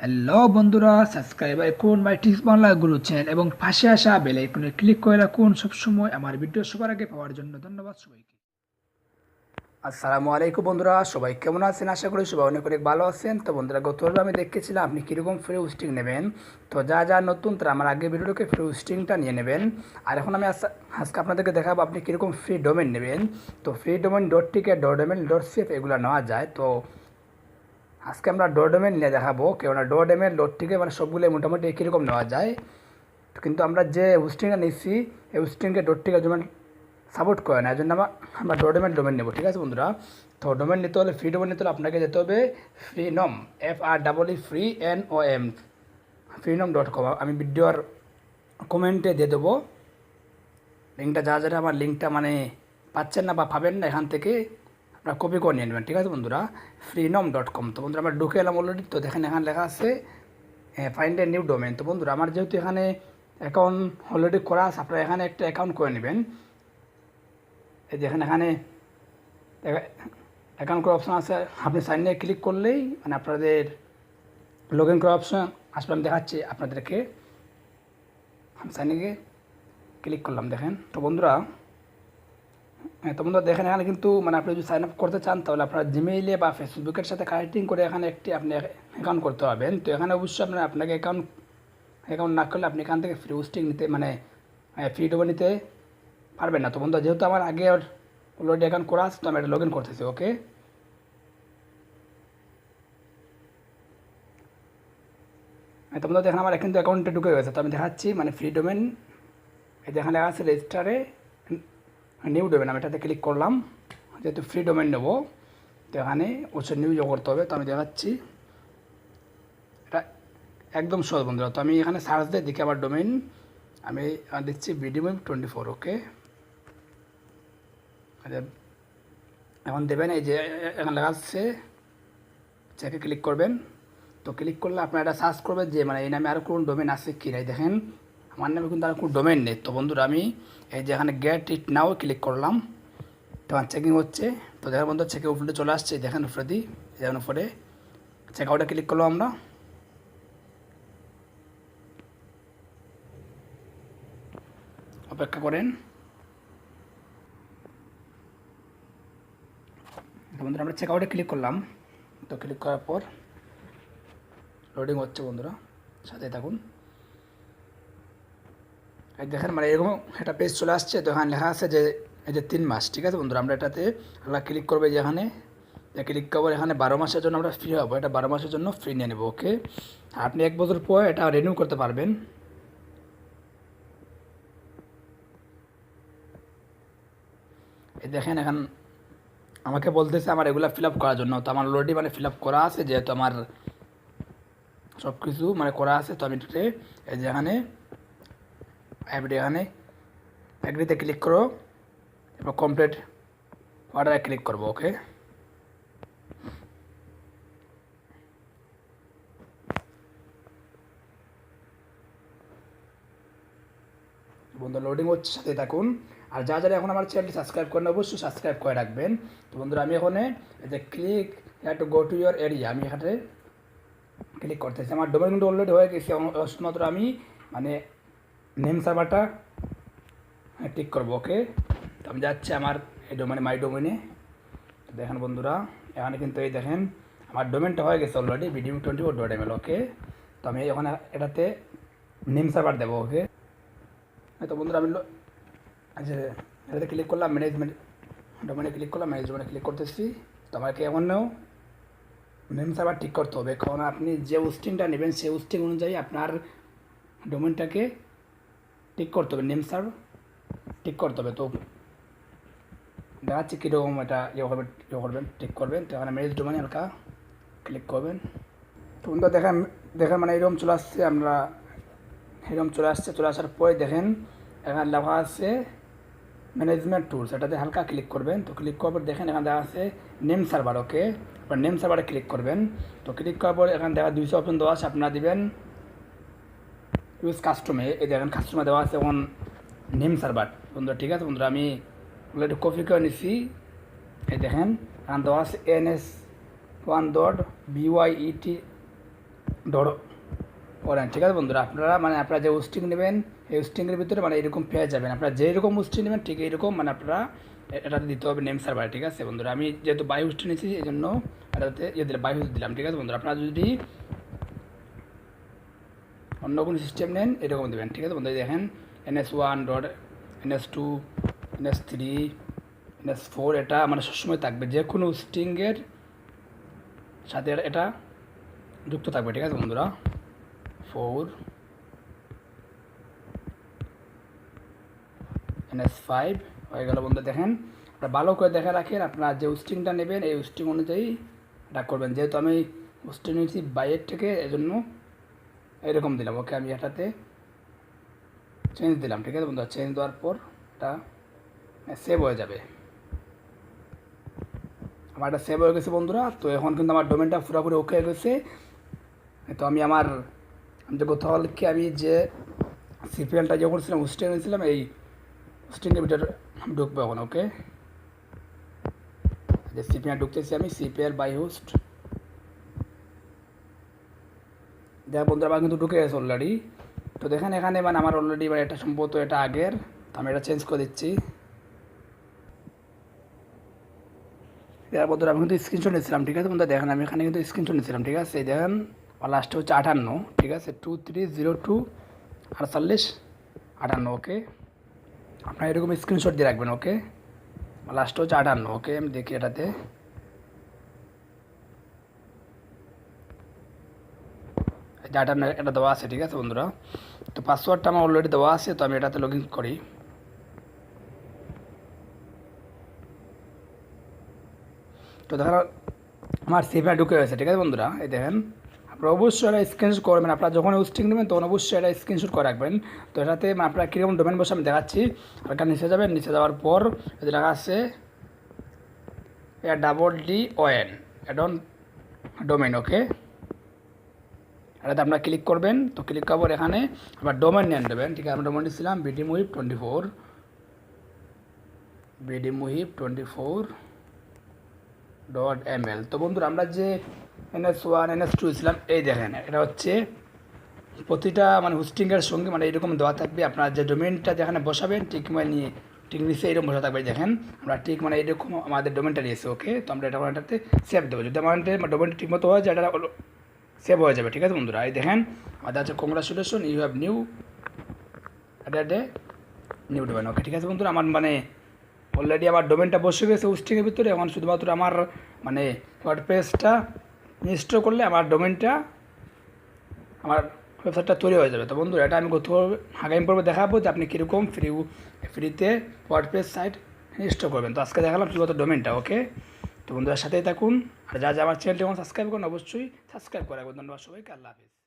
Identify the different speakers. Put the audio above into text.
Speaker 1: Hello বন্ধুরা, subscriber করুন মাই tips Bangla গুরু channel এবং পাশে আসা বেল আইকনে ক্লিক করে রাখুন সবসময় আমার ভিডিও সবার আগে পাওয়ার জন্য। ধন্যবাদ সবাইকে। আসসালামু আলাইকুম বন্ধুরা, সবাই কেমন আছেন? আশা করি সবাই অনেক অনেক ভালো আছেন। তো বন্ধুরা, গতবার আমি দেখেছিলাম আপনি কীরকম ফ্রি হোস্টিং নেবেন। তো যা যা নতুন তারা আমার আগের ভিডিওকে ফ্রি হোস্টিংটা নিয়ে নেবেন। আর এখন আমি আজকে আপনাদেরকে দেখাবো আপনি কীরকম ফ্রি ডোমেন নেবেন। তো ফ্রি ডোমেন .tk.ml.cf এগুলো নেওয়া যায়। তো আজকে আমরা ডোমেন নিয়ে দেখাবো, কেননা ডোমেন .tk মানে সবগুলো মোটামুটি একই রকম নেওয়া যায়। কিন্তু আমরা যে হোস্টিংটা নিচ্ছি এই হোস্টিংকে .tk ডোমেন সাপোর্ট করে না, এই জন্য আমরা ডোমেন নেব। ঠিক আছে বন্ধুরা, তো ডোমেন নিতে হলে ফ্রি ডোমেন নিতে হলে আপনাকে যেতে হবে ফ্রিনম FREENOM freenom.com। আমি ভিডিওর কমেন্টে দিয়ে দেবো লিঙ্কটা। যারা আমার লিঙ্কটা পাচ্ছেন না বা পাবেন না, এখান থেকে আপনারা কপি করে নিয়ে নেবেন। ঠিক আছে বন্ধুরা, freenom.com। তো বন্ধুরা আমরা ঢুকে এলাম অলরেডি। তো দেখেন এখানে লেখা আছে ফাইন্ড এ নিউ ডোমেন। তো বন্ধুরা আমার যেহেতু এখানে অ্যাকাউন্ট অলরেডি করা আছে, আপনারা এখানে একটা অ্যাকাউন্ট করে নেবেন। এই দেখেন এখানে অ্যাকাউন্ট করার অপশান আছে, আপনি সাইন ইনে ক্লিক করলেই আপনাদের লগ ইন করার অপশান আসলে আমি দেখাচ্ছি আপনাদেরকে। আমি সাইন ইনে ক্লিক করলাম, দেখেন। তো বন্ধুরা দেখেন এখানে কিন্তু আপনি যদি সাইন আপ করতে চান তাহলে আপনার জিমেইলে বা ফেসবুকের সাথে কানেক্টিং করে এখানে একটি আপনি অ্যাকাউন্ট করতে পারবেন। তো এখানে অবশ্যই আপনাকে অ্যাকাউন্ট না করলে আপনি এখান থেকে ফ্রি হোস্টিং নিতে ফ্রি ডোমেন নিতে পারবেন না। তো বন্ধুরা যেহেতু আমার আগে অলরেডি অ্যাকাউন্ট করা আছে, তো আমি এটা লগ ইন করতেছি। ওকে, তো বন্ধুরা দেখেন আমার কিন্তু অ্যাকাউন্টে ঢুকে গেছে। তো আমি দেখাচ্ছি ফ্রি ডোমেন, এই যেখানে লেখা আছে রেজিস্টারে নিউ ডোমেন। আমি এটাতে ক্লিক করলাম, যেহেতু ফ্রি ডোমেন নেবো তো এখানে অবশ্যই নিউ করতে হবে। তো আমি দেখাচ্ছি, এটা একদম সহজ বন্ধুরা। তো আমি এখানে সার্চ দিয়ে দেখি আমার ডোমেন, আমি দিচ্ছি BDMweb24। ওকে, এখন দেবেন এই যে এখানে লেখা আছে চেকে ক্লিক করবেন। তো ক্লিক করলে আপনারা এটা সার্চ করবেন যে এই নামে আরও কোনো ডোমেন আছে কি নাই। দেখেন আমার নামে কিন্তু আর কোনো ডোমেন নেই। তো বন্ধুরা আমি এই যে এখানে গেট ইট নাও ক্লিক করলাম, তখন চেকিং হচ্ছে। তো দেখেন বন্ধু চেকে উপরে চলে আসছে, দেখেন উপরে দিই, যেমন উপরে চেক আউটে ক্লিক করলাম আমরা। অপেক্ষা করেন। বন্ধুরা আমরা চেক আউটে ক্লিক করলাম। তো ক্লিক করার পর লোডিং হচ্ছে বন্ধুরা, সাথে থাকুন। এই দেখেন এরকম একটা পেজ চলে আসছে। তো এখানে লেখা আছে যে এই যে 3 মাস। ঠিক আছে বন্ধুরা, আমরা এটাতে আমরা ক্লিক করবো, যে এখানে ক্লিক করবো। এখানে 12 মাসের জন্য আমরা ফ্রি হবো, এটা 12 মাসের জন্য ফ্রি নিয়ে নেবো। ওকে, আপনি 1 বছর পর এটা রিনিউ করতে পারবেন। এই দেখেন এখন আমাকে বলতেছে আমার এগুলো ফিল আপ করার জন্য। তো আমার অলরেডি ফিল আপ করা আছে, যেহেতু আমার সব কিছু করা আছে। তো আমি এই যে এখানে এখানে অ্যাগ্রিতে ক্লিক করো, এবার কমপ্লিট অর্ডারে ক্লিক করবো। ওকে, বন্ধুরা লোডিং হচ্ছে, সাথে থাকুন। আর যারা এখন আমার চ্যানেলটি সাবস্ক্রাইব করেন অবশ্যই সাবস্ক্রাইব করে রাখবেন। তো বন্ধুরা আমি এখানে এই যে click to go to your area, আমি এখানে ক্লিক করতেছি। আমার ডোমেন কিন্তু অলরেডি হয়ে গেছে, শুধুমাত্র আমি নেম সার্ভারটা টিক করবো। ওকে, তো আমি যাচ্ছি আমার এই ডোমেনে মাই ডোমেনে। তো দেখেন বন্ধুরা এখানে কিন্তু এই দেখেন আমার ডোমেনটা হয়ে গেছে অলরেডি BDMweb24.ml। ওকে, তো আমি ওখানে এটাতে নেম সার্ভার দেবো। ওকে, তো বন্ধুরা আমি আচ্ছা এটাতে ক্লিক করলাম, ম্যানেজমেন্ট ডোমেনে ক্লিক করলাম, ম্যানেজ ডোমেনে ক্লিক করতেছি। তো আমাকে এখনও নেম সার্ভার ঠিক করতে হবে, কারণ আপনি যে হোস্টিংটা নেবেন সেই হোস্টিং অনুযায়ী আপনার ডোমেনটাকে ঠিক করতে হবে, নেম সার্ভার ঠিক করতে হবে। তো দেখাচ্ছি কীরকম এটা করবেন ঠিক করবেন। তো এখানে ম্যানেজ ডোমেনে হালকা ক্লিক করবেন। তো বন্ধুরা দেখেন এরকম চলে আসছে, আমরা এরকম চলে আসার পরে দেখেন এখানে লেখা আছে ম্যানেজমেন্ট টুলস, এটাতে হালকা ক্লিক করবেন। তো ক্লিক করার পর দেখেন এখানে দেখা আছে নেম সার্ভার। ওকে, এবার নেম সার্ভারে ক্লিক করবেন। তো ক্লিক করার পর এখানে দেখা 200 অপশন দেওয়া আছে, আপনারা দিবেন ইউজ কাস্টমে। এই দেখেন কাস্টমার দেওয়া আছে এখন নেম সার্ভার। বন্ধুরা ঠিক আছে বন্ধুরা, আমি অলরেডি কপি করে নিচ্ছি। এই দেখেন এখানে দেওয়া আছে NS1.byet ডট করেন, ঠিক আছে বন্ধুরা। আপনারা মানে আপনারা যে হোস্টিং নেবেন এই হোস্টিংয়ের ভিতরে মানে এরকম পেয়ে যাবেন। আপনারা যেরকম হোস্টিং নেবেন ঠিক এইরকম মানে আপনারা এটাতে দিতে হবে নেম সার্ভার, ঠিক আছে বন্ধুরা। আমি যেহেতু বাই হোস্টিং নিয়েছি এই জন্য এটাতে দিলাম, বাই হোস্ট দিলাম, ঠিক আছে বন্ধুরা। আপনারা যদি অন্য কোনো সিস্টেম নেন এরকম দেবেন, ঠিক আছে বন্ধুরা। দেখেন NS1 dot NS2 NS3 NS4 এটা মানে সবসময় থাকবে, যে কোনো হোস্টিংয়ের সাথে এটা যুক্ত থাকবে, ঠিক আছে বন্ধুরা। 4 NS5 হয়ে গেল বন্ধু। দেখেন আপনারা ভালো করে দেখে রাখেন, আপনারা যে হোস্টিংটা নেবেন এই হোস্টিং অনুযায়ী এটা করবেন। যেহেতু আমি হোস্টিং নিয়েছি বাইরের থেকে এজন্য এরকম দিলাম, ওকে। আমি এটাতে চেঞ্জ দিলাম, ঠিক আছে বন্ধুরা। চেঞ্জ দেওয়ার পর এটা সেভ হয়ে যাবে। আমার এটা সেভ হয়ে গেছে বন্ধুরা। তো এখন কিন্তু আমার ডোমেনটা পুরোপুরি ওকে হয়ে গেছে। তো আমি যে কোথাও কি আমি যে সিপিএলটা যে করছিলাম হোস্টিং নিয়েছিলাম এই হোস্টিংয়ের ভিতরে ঢুকবো এখন, ওকে। যে সিপিএল ঢুকতেছি আমি, সিপিএল বাই হোস্ট। দেখ বন্ধুরা আমার কিন্তু ঢুকে গেছে অলরেডি। তো দেখেন এখানে মানে আমার অলরেডি মানে এটা সম্ভবত এটা আগের, তো আমি এটা চেঞ্জ করে দিচ্ছি। এর বন্ধুরা আমি কিন্তু স্ক্রিনশট নিয়েছিলাম, ঠিক আছে বন্ধুরা। দেখেন আমি এখানে কিন্তু স্ক্রিনশট নিয়েছিলাম, ঠিক আছে। দেখেন লাস্টে হচ্ছে 58, ঠিক আছে। 2302 48 58, ওকে। আপনার এরকম স্ক্রিনশট দিয়ে রাখবেন, ওকে। লাস্টে হচ্ছে 58, ওকে। আমি দেখি এটাতে ডাটা এটা দেওয়া আছে, ঠিক আছে বন্ধুরা। তো পাসওয়ার্ডটা আমার অলরেডি দেওয়া আছে, তো আমি এটাতে লগ ইন করি। তো দেখেন আমার সিপিআর ঢুকে রয়েছে, ঠিক আছে বন্ধুরা। এই দেখেন আপনারা অবশ্যই এটা স্ক্রিনশট করবেন। আপনারা যখন হোস্টিং নেবেন তখন অবশ্যই এটা স্ক্রিনশট করে রাখবেন। তো এটাতে আপনারা কীরকম ডোমেন বসে আমি দেখাচ্ছি। হালকা নিচে যাবেন, নিচে যাওয়ার পর যদি লেখা আছে DON অ্যাডন ডোমেন, ওকে। এটাতে আপনারা ক্লিক করবেন। তো ক্লিক করার পর এখানে আবার ডোমেন নেম দেবেন, ঠিক আছে। আমরা ডোমেন দিয়েছিলাম bdmuhib24.ml। তো বন্ধুরা আমরা যে NS1 NS2 ছিলাম এই দেখেন এটা হচ্ছে প্রতিটা মানে হোস্টিংয়ের সঙ্গে মানে এরকম দেওয়া থাকবে। আপনার যে ডোমেনটা যেখানে বসাবেন ঠিক মানে নিয়ে ঠিক নিচে এরকম বসা থাকবে। দেখেন আমরা ঠিক মানে এরকম আমাদের ডোমেনটা নিয়েছে, ওকে। তো আমরা এটা এটাতে সেভ দেবো। যদি আমাদের ডোমেনটা ঠিক মতো হয় যে এটা সেভ হয়ে যাবে, ঠিক আছে বন্ধুরা। এই দেখেন আমাদের আছে congratulation you have new domain, okay, ঠিক আছে বন্ধুরা। আমার মানে অলরেডি আমার ডোমেনটা বসে গেছে হোস্টিংয়ের ভিতরে। এখন শুধুমাত্র আমার মানে ওয়ার্ডপ্রেসটা ইনস্টল করলে আমার ডোমেনটা আমার ওয়েবসাইটটা তৈরি হয়ে যাবে। তো বন্ধুরা এটা আমি কোথাও আগামী পর্বে দেখাবো যে আপনি কীরকম ফ্রিতে ওয়ার্ডপ্রেস সাইট ইনস্টল করবেন। তো আজকে দেখালাম শুধুমাত্র ডোমেনটা, ওকে। তো বন্ধুরা সাথেই থাকুন। আর যা আমার চ্যানেলটি এখন সাবস্ক্রাইব করুন, অবশ্যই সাবস্ক্রাইব করে রাখবেন। ধন্যবাদ সবাইকে, আল্লাহ হাফিজ।